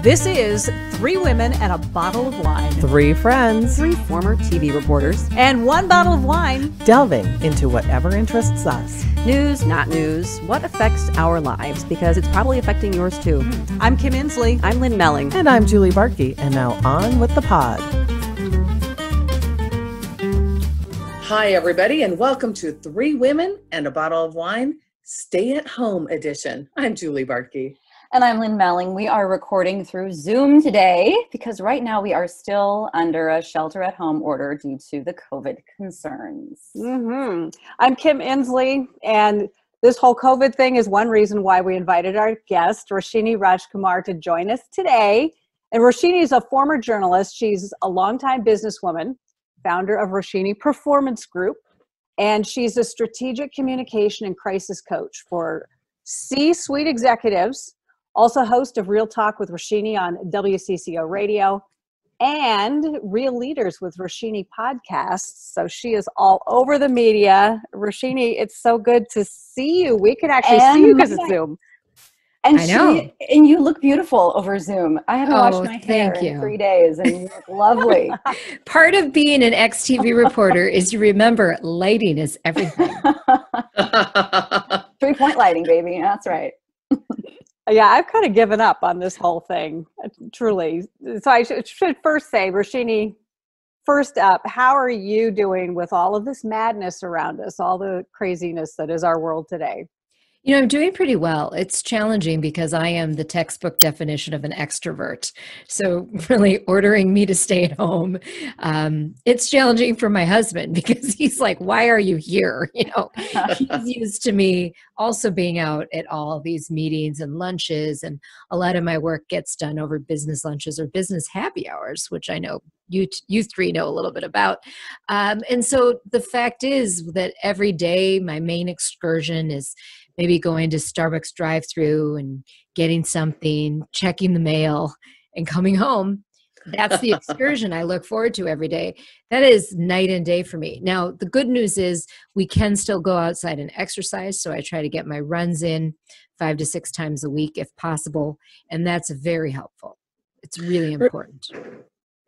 This is Three Women and a Bottle of Wine. Three friends. Three former TV reporters. And one bottle of wine. Delving into whatever interests us. News, not news. What affects our lives? Because it's probably affecting yours too. I'm Kim Inslee. I'm Lynn Melling. And I'm Julie Barkey. And now on with the pod. Hi, everybody, and welcome to Three Women and a Bottle of Wine, Stay-at-Home Edition. I'm Julie Barkey. And I'm Lynn Melling. We are recording through Zoom today because right now we are still under a shelter-at-home order due to the COVID concerns. I'm Kim Inslee, and this whole COVID thing is one reason why we invited our guest, Roshini Rajkumar, to join us today. And Roshini is a former journalist. She's a longtime businesswoman, founder of Roshini Performance Group, and she's a strategic communication and crisis coach for C-suite executives, also host of Real Talk with Roshini on WCCO Radio, and Real Leaders with Roshini podcasts. So she is all over the media. Roshini, it's so good to see you. We can actually see you because of Zoom. And I know. And you look beautiful over Zoom. I haven't washed my hair in 3 days, and you look lovely. Part of being an ex-TV reporter is you remember lighting is everything. 3-point lighting, baby. That's right. Yeah, I've kind of given up on this whole thing, truly. So I should first say, Roshini, first up, how are you doing with all of this madness around us, all the craziness that is our world today? You know, I'm doing pretty well. It's challenging because I am the textbook definition of an extrovert. So really ordering me to stay at home. It's challenging for my husband because he's like, why are you here? You know, he's used to me also being out at all these meetings and lunches. And a lot of my work gets done over business lunches or business happy hours, which I know you three know a little bit about. And so the fact is that every day my main excursion is maybe going to Starbucks drive-through and getting something, checking the mail, and coming home. That's the excursion I look forward to every day. That is night and day for me. Now, the good news is we can still go outside and exercise, so I try to get my runs in 5 to 6 times a week if possible, and that's very helpful. It's really important.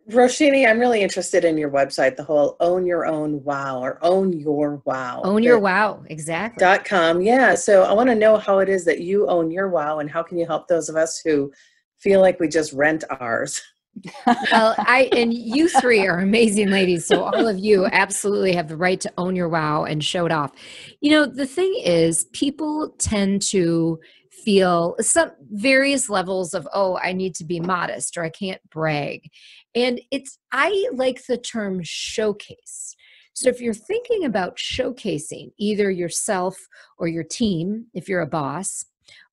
Roshini, I'm really interested in your website, the whole Own Your Own Wow or Own Your Wow. Own Your Wow, exactly. .com. Yeah, so I want to know how it is that you own your wow and how can you help those of us who feel like we just rent ours? Well, and you three are amazing ladies, so all of you absolutely have the right to own your wow and show it off. You know, the thing is, people tend to feel some various levels of, oh, I need to be modest or I can't brag. And I like the term showcase. So if you're thinking about showcasing either yourself or your team, if you're a boss,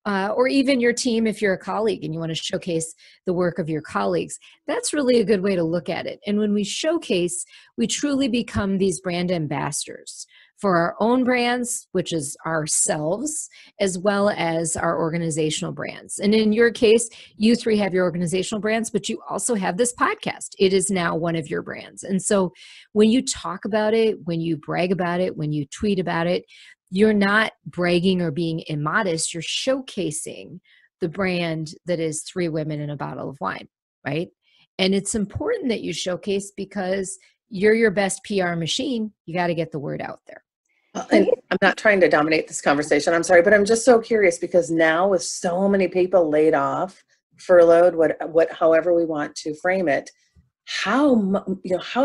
or even your team if you're a colleague and you want to showcase the work of your colleagues, that's really a good way to look at it. And when we showcase, we truly become these brand ambassadors for our own brands, which is ourselves, as well as our organizational brands. And in your case, you three have your organizational brands, but you also have this podcast. It is now one of your brands. And so when you talk about it, when you brag about it, when you tweet about it, you're not bragging or being immodest. You're showcasing the brand that is Three Women and a Bottle of Wine, right? And it's important that you showcase because you're your best PR machine. You got to get the word out there. And I'm not trying to dominate this conversation, I'm sorry, but I'm just so curious because now with so many people laid off, furloughed, however we want to frame it, how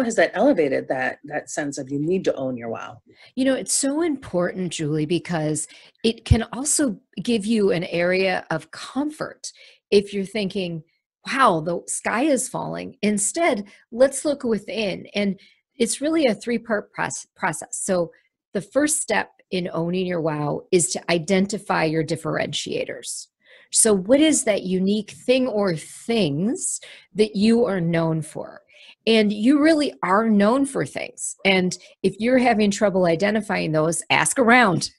has that elevated that sense of you need to own your wow? You know, it's so important, Julie, because it can also give you an area of comfort if you're thinking, wow, the sky is falling. Instead, let's look within. And it's really a 3-part process. So the first step in owning your wow is to identify your differentiators. So what is that unique thing or things that you are known for? And you really are known for things. And if you're having trouble identifying those, ask around,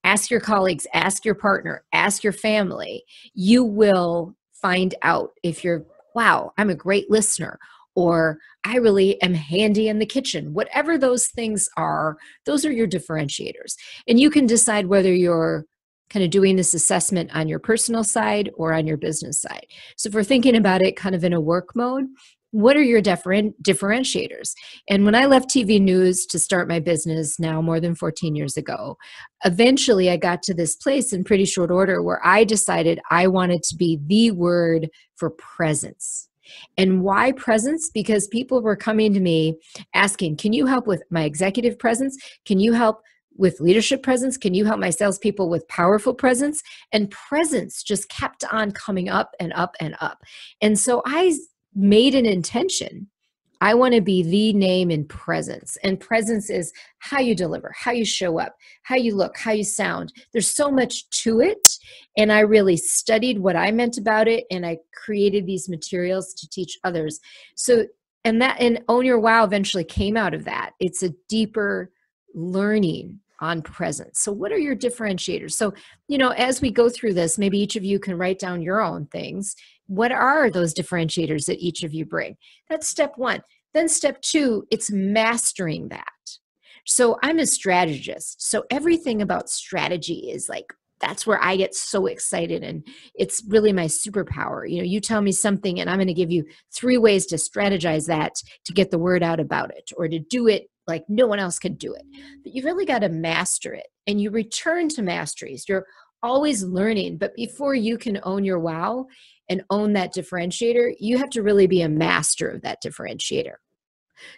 ask your colleagues, ask your partner, ask your family. You will find out if you're, wow, I'm a great listener, or I really am handy in the kitchen. Whatever those things are, those are your differentiators. And you can decide whether you're kind of doing this assessment on your personal side or on your business side. So if we're thinking about it kind of in a work mode, what are your differentiators? And when I left TV news to start my business now more than 14 years ago, eventually I got to this place in pretty short order where I decided I wanted to be the word for presence. And why presence? Because people were coming to me asking, can you help with my executive presence? Can you help with leadership presence? Can you help my salespeople with powerful presence? And presence just kept on coming up and up and up. And so I made an intention. I want to be the name in presence. And presence is how you deliver, how you show up, how you look, how you sound. There's so much to it. And I really studied what I meant about it. And I created these materials to teach others. So, and Own Your Wow eventually came out of that. It's a deeper learning on presence. So what are your differentiators? So, as we go through this, maybe each of you can write down your own things. What are those differentiators that each of you bring? That's step one. Then step two, it's mastering that. So I'm a strategist. So everything about strategy is like, that's where I get so excited, and it's really my superpower. You tell me something and I'm going to give you 3 ways to strategize that to get the word out about it, or to do it like no one else can do it. But you've really got to master it, and you return to masteries. You're always learning, but before you can own your wow and own that differentiator, you have to really be a master of that differentiator.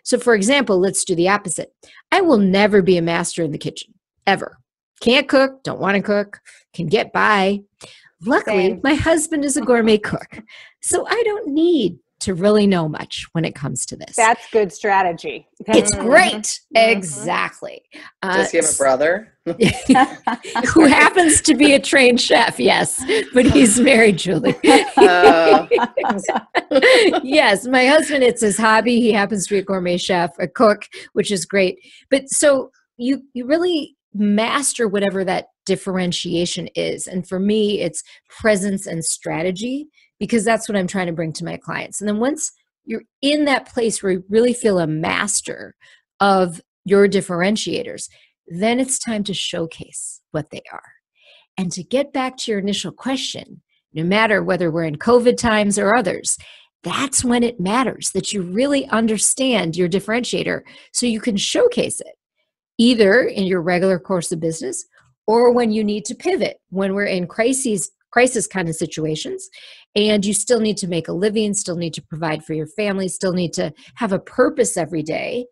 So for example, let's do the opposite. I will never be a master in the kitchen, ever. Can't cook, don't want to cook, can get by. Luckily, Same. my husband is a gourmet cook, so I don't need to really know much when it comes to this. That's good strategy. It's great. Exactly. Does he have a brother? Who happens to be a trained chef, yes, but he's married, Julie. Yes, my husband, it's his hobby. He happens to be a gourmet chef, a cook, which is great. But so you really master whatever that differentiation is. And for me, it's presence and strategy, because that's what I'm trying to bring to my clients. And then once you're in that place where you really feel a master of your differentiators, then it's time to showcase what they are. And to get back to your initial question, no matter whether we're in COVID times or others, that's when it matters that you really understand your differentiator so you can showcase it, either in your regular course of business or when you need to pivot, when we're in crisis kind of situations, and you still need to make a living, still need to provide for your family, still need to have a purpose every day.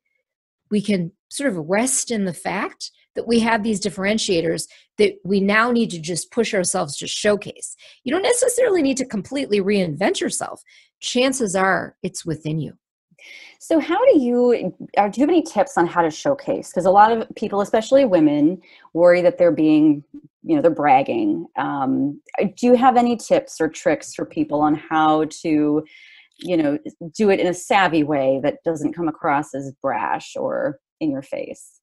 We can sort of rest in the fact that we have these differentiators that we now need to just push ourselves to showcase. You don't necessarily need to completely reinvent yourself. Chances are it's within you. So do you have any tips on how to showcase? Because a lot of people, especially women, worry that they're being, they're bragging. Do you have any tips or tricks for people on how to, do it in a savvy way that doesn't come across as brash or in your face?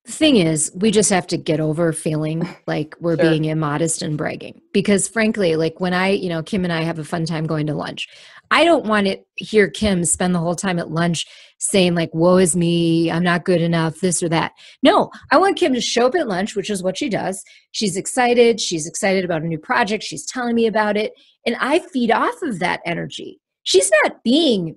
The thing is, we just have to get over feeling like we're Sure. being immodest and bragging. Because frankly, like when Kim and I have a fun time going to lunch, I don't want to hear Kim spend the whole time at lunch saying like, woe is me, I'm not good enough, this or that. No, I want Kim to show up at lunch, which is what she does. She's excited about a new project. She's telling me about it. And I feed off of that energy. She's not being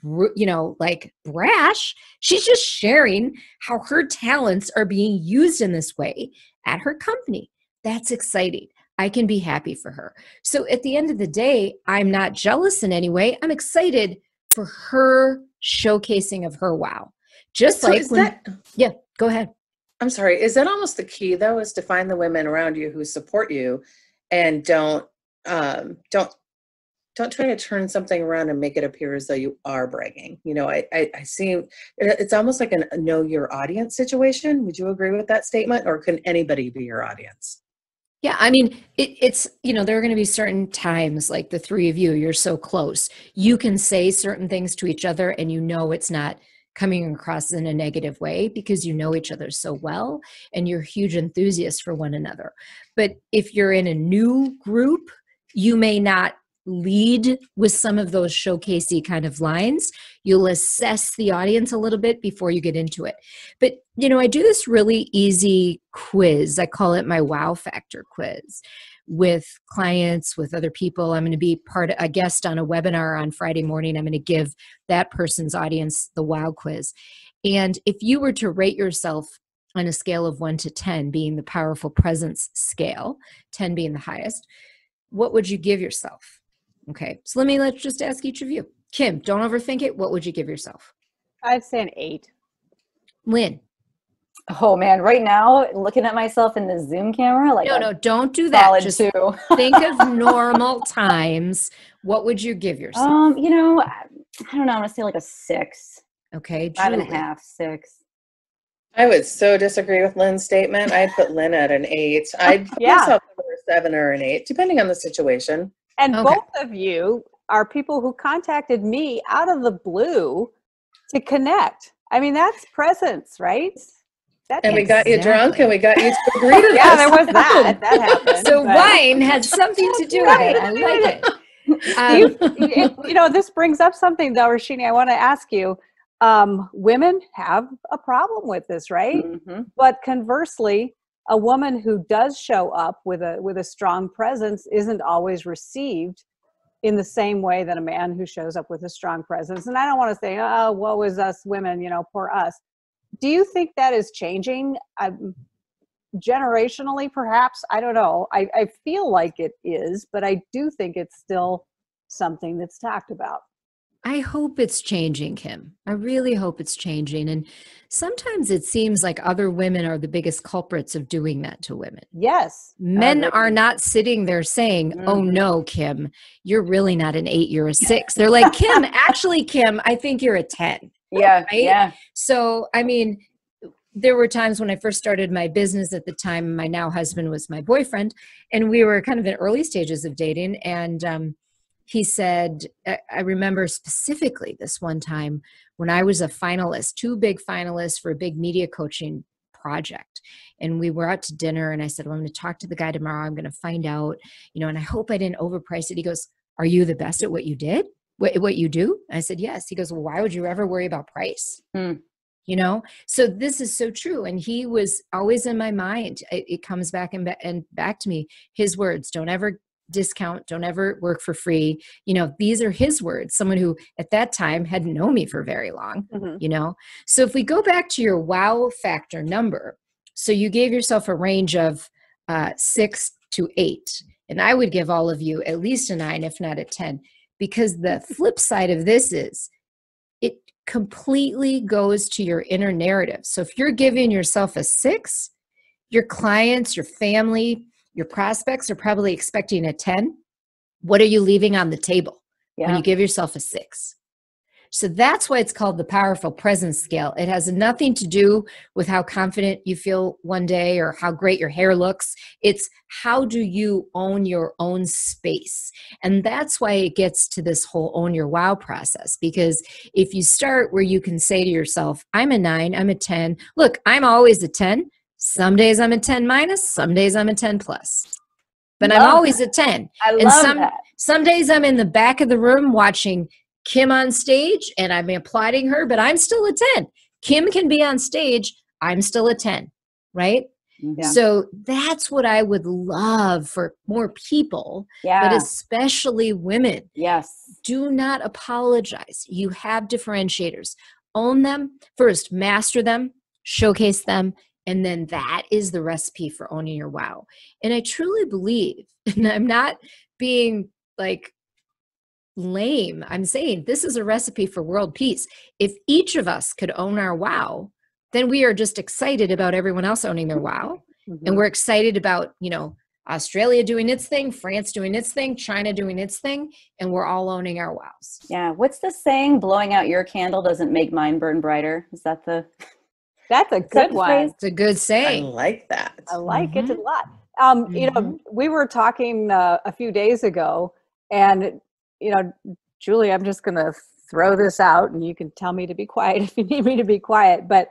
like brash. She's just sharing how her talents are being used in this way at her company. That's exciting. I can be happy for her. So at the end of the day, I'm not jealous in any way. I'm excited for her showcasing of her wow. Just So like is when, that, yeah, go ahead. I'm sorry, is that almost the key though, is to find the women around you who support you and don't try to turn something around and make it appear as though you are bragging. I see it's almost like a know your audience situation. Would you agree with that statement, or can anybody be your audience? Yeah, I mean, it's, there are going to be certain times, like the 3 of you, you're so close. You can say certain things to each other and it's not coming across in a negative way because you know each other so well and you're huge enthusiasts for one another. But if you're in a new group, you may not lead with some of those showcasey kind of lines. You'll assess the audience a little bit before you get into it. But, I do this really easy quiz. I call it my wow factor quiz with clients, with other people. I'm going to be a guest on a webinar on Friday morning. I'm going to give that person's audience the wow quiz. And if you were to rate yourself on a scale of 1 to 10 being the powerful presence scale, 10 being the highest, what would you give yourself? Okay, so let's just ask each of you. Kim, don't overthink it. What would you give yourself? I'd say an 8. Lynn? Oh man, right now, looking at myself in the Zoom camera, like No, don't do that. solid Just 2. think of normal times. What would you give yourself? I don't know. I'm gonna say like a 6. Okay, 5.5, 6. I would so disagree with Lynn's statement. I'd put Lynn at an 8. I'd put Yeah. myself at a 7 or an 8, depending on the situation. And Okay. both of you are people who contacted me out of the blue to connect. I mean, that's presence, right? And we got you Exactly. drunk, and we got you to agree to Yeah, this. there was that. That happened. So but- wine had something to do with it. I like it. This brings up something though, Roshini, I want to ask you. Women have a problem with this, right? Mm-hmm. But conversely, a woman who does show up with a strong presence isn't always received in the same way that a man who shows up with a strong presence. And I don't want to say, oh, woe is us women, poor us. Do you think that is changing generationally, perhaps? I don't know. I feel like it is, but I do think it's still something that's talked about. I hope it's changing, Kim. I really hope it's changing. And sometimes it seems like other women are the biggest culprits of doing that to women. Yes. Men are not sitting there saying, oh no, Kim, you're really not an 8, you're a 6. They're like, Kim, actually, Kim, I think you're a 10. Yeah. Right? Yeah. So, I mean, there were times when I first started my business at the time, my now husband was my boyfriend, and we were kind of in early stages of dating. And he said, I remember specifically this one time when I was a finalist, 2 big finalists for a big media coaching project. And we were out to dinner and I said, well, I'm going to talk to the guy tomorrow. I'm going to find out, and I hope I didn't overprice it. He goes, are you the best at what you did? What you do? I said, yes. He goes, well, why would you ever worry about price? So this is so true. And he was always in my mind. It comes back and back to me. His words, don't ever discount, don't ever work for free. These are his words, someone who at that time hadn't known me for very long, So if we go back to your wow factor number, so you gave yourself a range of 6 to 8, and I would give all of you at least a 9, if not a 10, because the flip side of this is it completely goes to your inner narrative. So if you're giving yourself a 6, your clients, your family, your prospects are probably expecting a 10. What are you leaving on the table when you give yourself a 6? So that's why it's called the powerful presence scale. It has nothing to do with how confident you feel one day or how great your hair looks. It's how do you own your own space? And that's why it gets to this whole own your wow process. Because if you start where you can say to yourself, I'm a 9, I'm a 10. Look, I'm always a 10. Some days I'm a 10 minus, some days I'm a 10 plus. But I'm always a 10. I love that. Some days I'm in the back of the room watching Kim on stage and I'm applauding her, but I'm still a 10. Kim can be on stage, I'm still a 10, right? Yeah. So that's what I would love for more people, but especially women. Yes. Do not apologize. You have differentiators. Own them. First, master them, showcase them, and then that is the recipe for owning your wow. And I truly believe, and I'm not being like lame, I'm saying this is a recipe for world peace. If each of us could own our wow, then we are just excited about everyone else owning their wow. And we're excited about, Australia doing its thing, France doing its thing, China doing its thing, and we're all owning our wows. Yeah. What's the saying? Blowing out your candle doesn't make mine burn brighter. Is that the... That's a good one. It's a good I saying. like that. I like it a lot. We were talking a few days ago, and Julie, I'm just going to throw this out, and you can tell me to be quiet if you need me to be quiet. But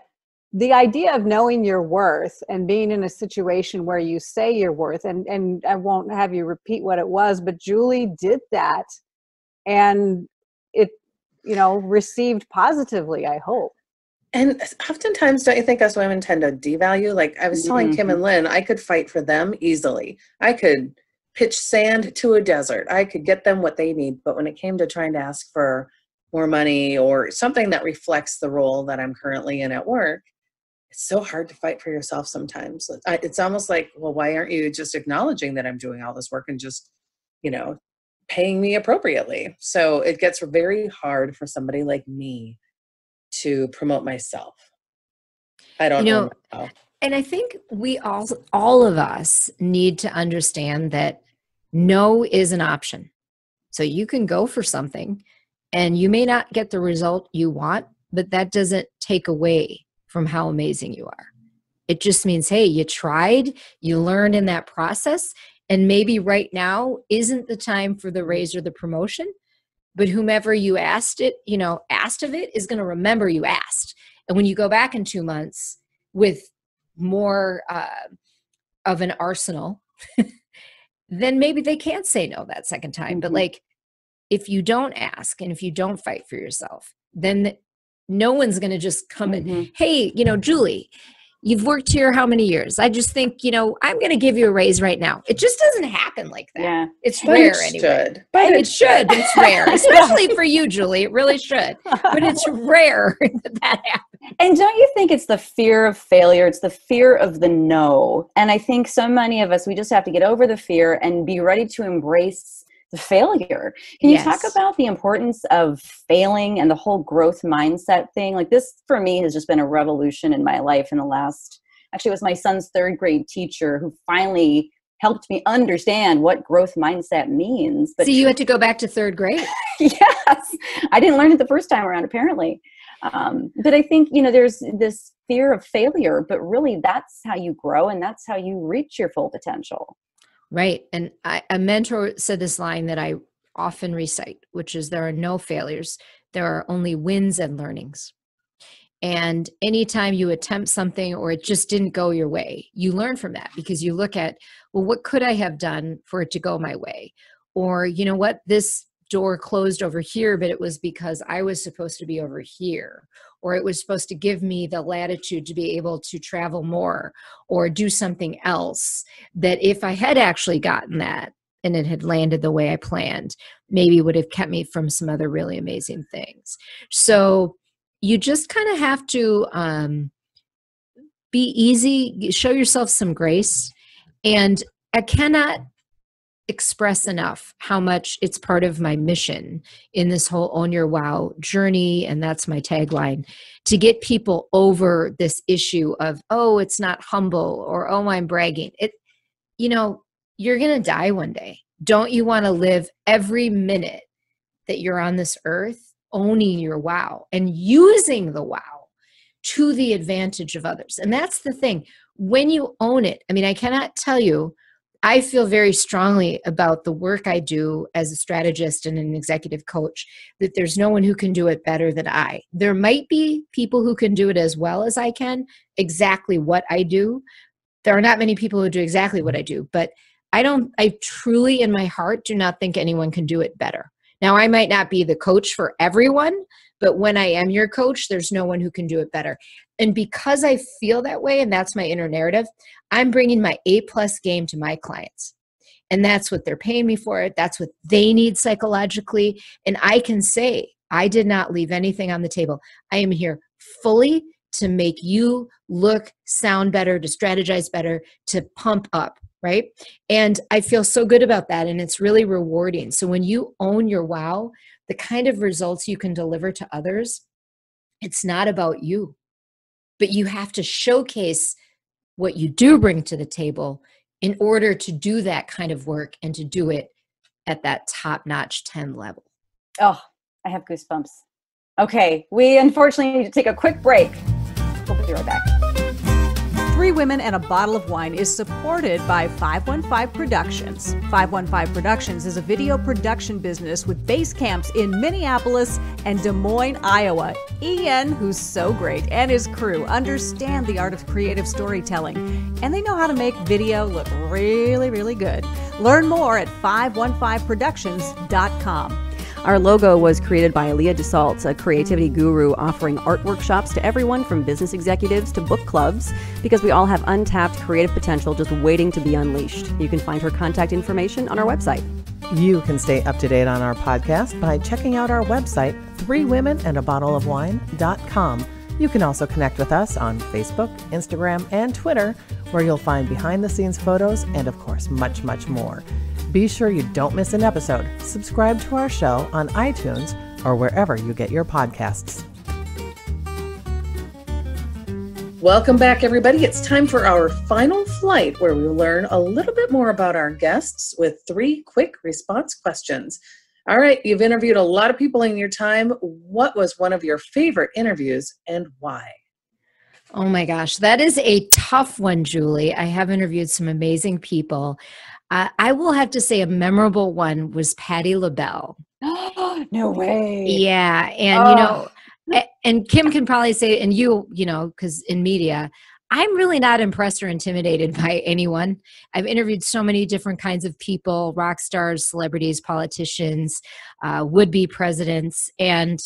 the idea of knowing your worth and being in a situation where you say your worth, and I won't have you repeat what it was, but Julie did that, and it, received positively, I hope. And oftentimes, don't you think us women tend to devalue? Like I was telling Kim and Lynn, I could fight for them easily. I could pitch sand to a desert. I could get them what they need. But when it came to trying to ask for more money or something that reflects the role that I'm currently in at work, it's so hard to fight for yourself sometimes. It's almost like, well, why aren't you just acknowledging that I'm doing all this work and just, paying me appropriately? So it gets very hard for somebody like me to promote myself. I don't know how. And I think we all of us need to understand that no is an option. So you can go for something and you may not get the result you want, but that doesn't take away from how amazing you are. It just means, hey, you tried, you learned in that process, and maybe right now isn't the time for the raise or the promotion, but whomever you asked of it is going to remember you asked. And when you go back in 2 months with more of an arsenal, then maybe they can't say no that second time. But like, if you don't ask and if you don't fight for yourself, then no one's going to just come in, hey, Julie, you've worked here how many years? I just think, I'm going to give you a raise right now. It just doesn't happen like that. Yeah. It's rare anyway. But it should. It's rare, especially for you, Julie. It really should. But it's rare that happens. And don't you think it's the fear of failure? It's the fear of the no. And I think so many of us, we just have to get over the fear and be ready to embrace the failure. Can you talk about the importance of failing and the whole growth mindset thing? Like this for me has just been a revolution in my life in the last, actually it was my son's 3rd grade teacher who finally helped me understand what growth mindset means. But so you had to go back to 3rd grade? Yes. I didn't learn it the first time around, apparently. But I think, there's this fear of failure, but really that's how you grow and that's how you reach your full potential. Right. And a mentor said this line that I often recite, which is there are no failures. There are only wins and learnings. And anytime you attempt something or it just didn't go your way, you learn from that because you look at, well, what could I have done for it to go my way? Or, this door closed over here, but it was because I was supposed to be over here, or it was supposed to give me the latitude to be able to travel more or do something else that if I had actually gotten that and it had landed the way I planned, maybe would have kept me from some other really amazing things. So you just kind of have to be easy, show yourself some grace. And I cannot express enough how much it's part of my mission in this whole Own Your Wow journey, and that's my tagline, to get people over this issue of, oh, it's not humble, or oh, I'm bragging. You're going to die one day. Don't you want to live every minute that you're on this earth owning your wow and using the wow to the advantage of others? And that's the thing. When you own it, I cannot tell you, I feel very strongly about the work I do as a strategist and an executive coach, that there's no one who can do it better than I. There might be people who can do it as well as I can, exactly what I do. There are not many people who do exactly what I do, but I truly in my heart do not think anyone can do it better. Now, I might not be the coach for everyone, but when I am your coach, there's no one who can do it better. And because I feel that way, and that's my inner narrative, I'm bringing my A+ game to my clients. And that's what they're paying me for. That's what they need psychologically. And I can say, I did not leave anything on the table. I am here fully to make you look, sound better, to strategize better, to pump up, right? And I feel so good about that. And it's really rewarding. So when you own your wow, the kind of results you can deliver to others, it's not about you, but you have to showcase what you do bring to the table in order to do that kind of work and to do it at that top-notch 10 level. Oh, I have goosebumps. Okay, we unfortunately need to take a quick break. We'll be right back. Three Women and a Bottle of Wine is supported by 515 Productions. 515 Productions is a video production business with base camps in Minneapolis and Des Moines, Iowa. Ian, who's so great, and his crew understand the art of creative storytelling, and they know how to make video look really, really good. Learn more at 515productions.com. Our logo was created by Aaliyah DeSalt, a creativity guru offering art workshops to everyone from business executives to book clubs, because we all have untapped creative potential just waiting to be unleashed. You can find her contact information on our website. You can stay up to date on our podcast by checking out our website, threewomenandabottleofwine.com. You can also connect with us on Facebook, Instagram, and Twitter, where you'll find behind-the-scenes photos and, of course, much, much more. Be sure you don't miss an episode. Subscribe to our show on iTunes or wherever you get your podcasts. Welcome back, everybody. It's time for our final flight, where we'll learn a little bit more about our guests with 3 quick response questions. All right, you've interviewed a lot of people in your time. What was one of your favorite interviews and why? Oh my gosh, that is a tough one, Julie. I have interviewed some amazing people. I will have to say a memorable one was Patti Labelle. No way. Yeah. And, and Kim can probably say, and because in media, I'm really not impressed or intimidated by anyone. I've interviewed so many different kinds of people, rock stars, celebrities, politicians, would-be presidents. And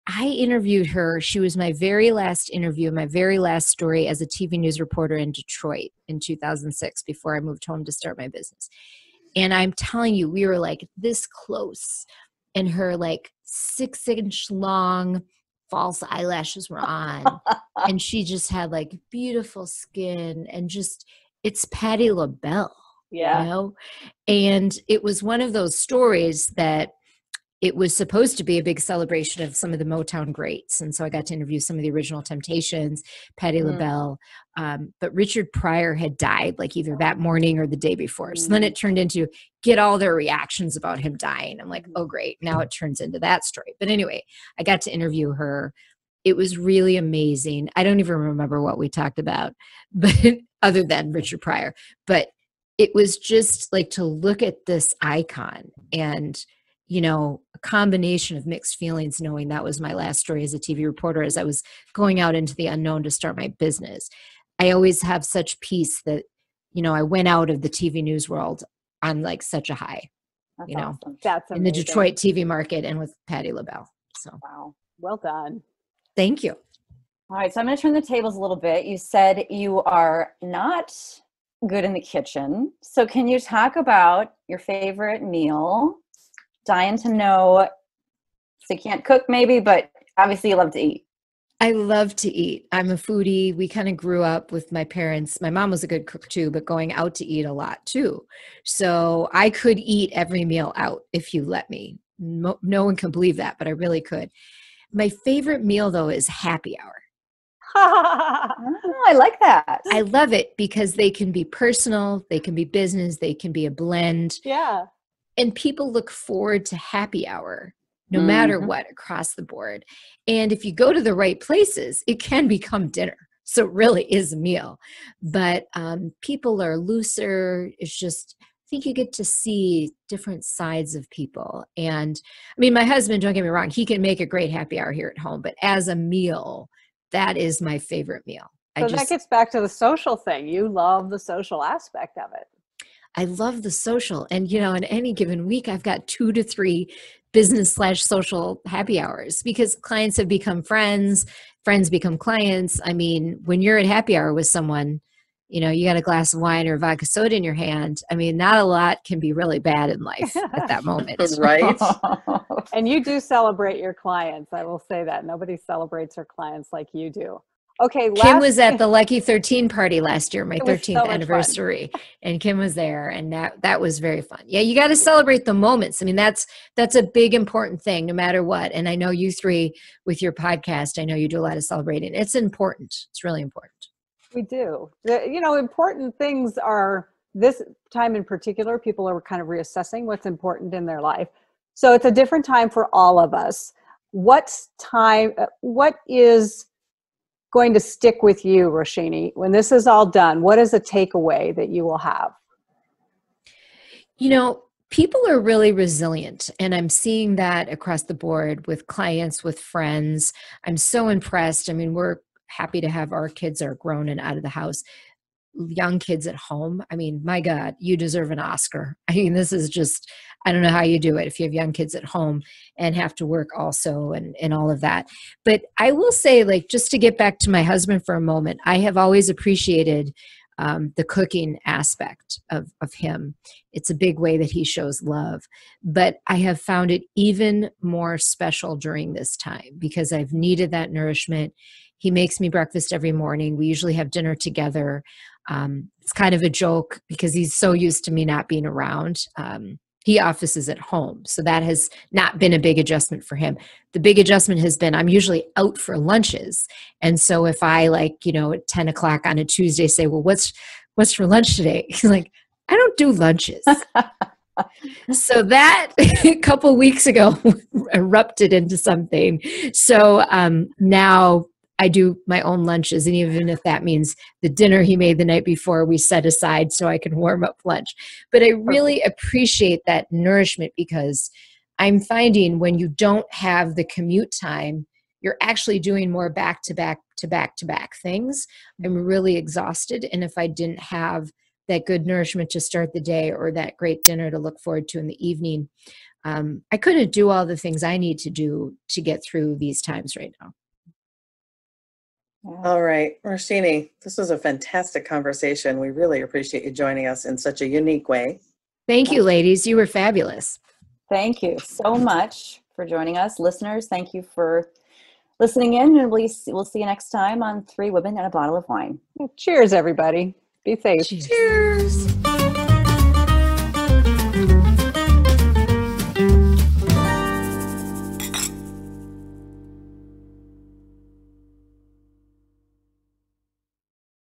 I interviewed her. She was my very last interview, my very last story as a TV news reporter in Detroit in 2006, before I moved home to start my business. And I'm telling you, we were like this close, and her like 6-inch long false eyelashes were on. And she just had like beautiful skin, and just, it's Patti LaBelle, And it was one of those stories that it was supposed to be a big celebration of some of the Motown greats. And so I got to interview some of the original Temptations, Patti LaBelle. But Richard Pryor had died like either that morning or the day before. So then it turned into get all their reactions about him dying. I'm like, oh, great. Now it turns into that story. But anyway, I got to interview her. It was really amazing. I don't even remember what we talked about, but other than Richard Pryor. But it was just like to look at this icon and, a combination of mixed feelings, knowing that was my last story as a TV reporter, as I was going out into the unknown to start my business. I always have such peace that, I went out of the TV news world on like such a high, That's awesome. That's amazing. in the Detroit TV market and with Patti LaBelle. So, Wow. Well done. Thank you. All right, so I'm going to turn the tables a little bit. You said you are not good in the kitchen. So can you talk about your favorite meal? Dying to know. So you can't cook maybe, but obviously you love to eat. I love to eat. I'm a foodie. We kind of grew up with my parents. My mom was a good cook too, but going out to eat a lot too. So I could eat every meal out if you let me. No one can believe that, but I really could. My favorite meal though is happy hour. Oh, I like that. I love it because they can be personal, they can be business, they can be a blend. Yeah. And people look forward to happy hour no matter what across the board. And if you go to the right places, it can become dinner. So it really is a meal. But people are looser. It's just, I think you get to see different sides of people. And I mean, my husband, don't get me wrong, he can make a great happy hour here at home. But as a meal, that is my favorite meal. So that gets back to the social thing. You love the social aspect of it. I love the social. And, in any given week, I've got 2 to 3 business/social happy hours because clients have become friends become clients. I mean, when you're at happy hour with someone, you got a glass of wine or vodka soda in your hand. I mean, not a lot can be really bad in life at that moment. Right? And you do celebrate your clients. I will say that. Nobody celebrates her clients like you do. Okay, Kim was at the Lucky 13 party last year, my 13th so anniversary, and Kim was there, and that was very fun. Yeah, you got to celebrate the moments. I mean, that's a big important thing, no matter what. And I know you 3 with your podcast, I know you do a lot of celebrating. It's important. It's really important. We do. Important things are, this time in particular, people are kind of reassessing what's important in their life. So it's a different time for all of us. What is going to stick with you, Roshini? When this is all done, what is a takeaway that you will have? You know, people are really resilient, and I'm seeing that across the board with clients, with friends. I'm so impressed. I mean, we're happy to have our kids are grown and out of the house. Young kids at home. I mean, my God, you deserve an Oscar. I mean, this is just, I don't know how you do it if you have young kids at home and have to work also and all of that. But I will say, like, just to get back to my husband for a moment, I have always appreciated the cooking aspect of him. It's a big way that he shows love. But I have found it even more special during this time because I've needed that nourishment. He makes me breakfast every morning. We usually have dinner together. It's kind of a joke because he's so used to me not being around. He offices at home, so that has not been a big adjustment for him. The big adjustment has been I'm usually out for lunches. And so if I at 10 o'clock on a Tuesday say, well, what's for lunch today? He's like, I don't do lunches. So that a couple weeks ago erupted into something. So now I do my own lunches. And even if that means the dinner he made the night before, we set aside so I can warm up lunch. But I really appreciate that nourishment because I'm finding when you don't have the commute time, you're actually doing more back to back things. I'm really exhausted. And if I didn't have that good nourishment to start the day or that great dinner to look forward to in the evening, I couldn't do all the things I need to do to get through these times right now. Yeah. All right, Roshini, this was a fantastic conversation. We really appreciate you joining us in such a unique way. Thank you, ladies. You were fabulous. Thank you so much for joining us. Listeners, thank you for listening in, and we'll see you next time on 3 Women and a Bottle of Wine. Cheers, everybody. Be safe. Cheers.